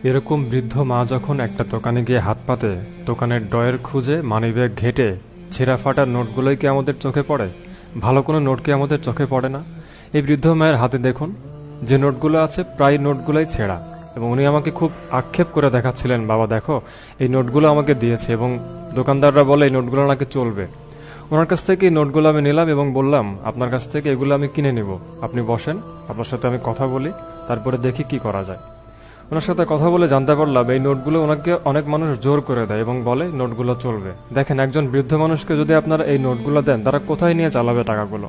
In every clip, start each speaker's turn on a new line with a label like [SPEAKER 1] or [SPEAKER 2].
[SPEAKER 1] এরকম বৃদ্ধ মা যখন একটা দোকানে গিয়ে হাত পাতে, দোকানের ড্রয়ের খুঁজে মানিব্যাগ ঘেটে ছেঁড়া ফাটা নোটগুলোই কি আমাদের চোখে পড়ে? ভালো কোনো নোট কি আমাদের চোখে পড়ে না? এই বৃদ্ধ মায়ের হাতে দেখুন, যে নোটগুলো আছে প্রায় নোটগুলোই ছেঁড়া। এবং উনি আমাকে খুব আক্ষেপ করে দেখাচ্ছিলেন, বাবা দেখো এই নোটগুলো আমাকে দিয়েছে, এবং দোকানদাররা বলে এই নোটগুলো নাকি চলবে। ওনার কাছ থেকে এই নোটগুলো আমি নিলাম এবং বললাম, আপনার কাছ থেকে এগুলো আমি কিনে নিব, আপনি বসেন, আপনার সাথে আমি কথা বলি, তারপরে দেখি কি করা যায়। ওনার সাথে কথা বলে জানতে পারলাম এই নোটগুলো ওনাকে অনেক মানুষ জোর করে দেয় এবং বলে নোটগুলো চলবে। দেখেন, একজন বৃদ্ধ মানুষকে যদি আপনারা এই নোটগুলো দেন, তারা কোথায় নিয়ে চালাবে টাকাগুলো?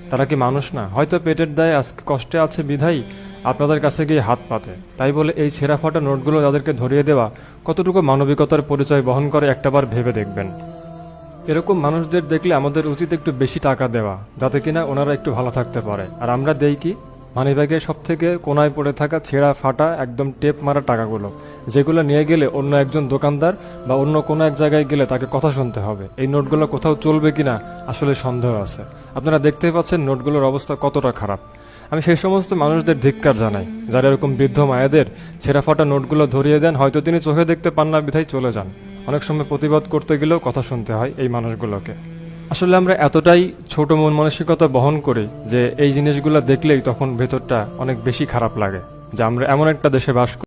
[SPEAKER 1] তারা কি মানুষ না? হয়তো পেটের দায়ে আজকে কষ্টে আছে বিধাই আপনাদের কাছে গিয়ে হাত পাতে। তাই বলে এই ছেঁড়া ফাটা নোটগুলো তাদেরকে ধরিয়ে দেওয়া কতটুকু মানবিকতার পরিচয় বহন করে একটাবার ভেবে দেখবেন। এরকম মানুষদের দেখলে আমাদের উচিত একটু বেশি টাকা দেওয়া, যাতে কিনা ওনারা একটু ভালো থাকতে পারে। আর আমরা দেই কি? মানিব্যাগে সব থেকে কোনায় পড়ে থাকা ছেঁড়া ফাটা একদম টেপ মারা টাকাগুলো, যেগুলো নিয়ে গেলে অন্য একজন দোকানদার বা অন্য কোনো এক জায়গায় গেলে তাকে কথা শুনতে হবে। এই নোটগুলো কোথাও চলবে কিনা আসলে সন্দেহ আছে। আপনারা দেখতেই পাচ্ছেন নোটগুলোর অবস্থা কতটা খারাপ। আমি সেই সমস্ত মানুষদের ধিক্কার জানাই যারা এরকম বৃদ্ধ মায়েদের ছেঁড়া ফাটা নোটগুলো ধরিয়ে দেন। হয়তো তিনি চোখে দেখতে পান না বিধায় চলে যান। অনেক সময় প্রতিবাদ করতে গেলেও কথা শুনতে হয় এই মানুষগুলোকে। আসলে আমরা এতটাই ছোট মন মানসিকতা বহন করি যে এই জিনিসগুলো দেখলেই তখন ভেতরটা অনেক বেশি খারাপ লাগে যে আমরা এমন একটা দেশে বাস করি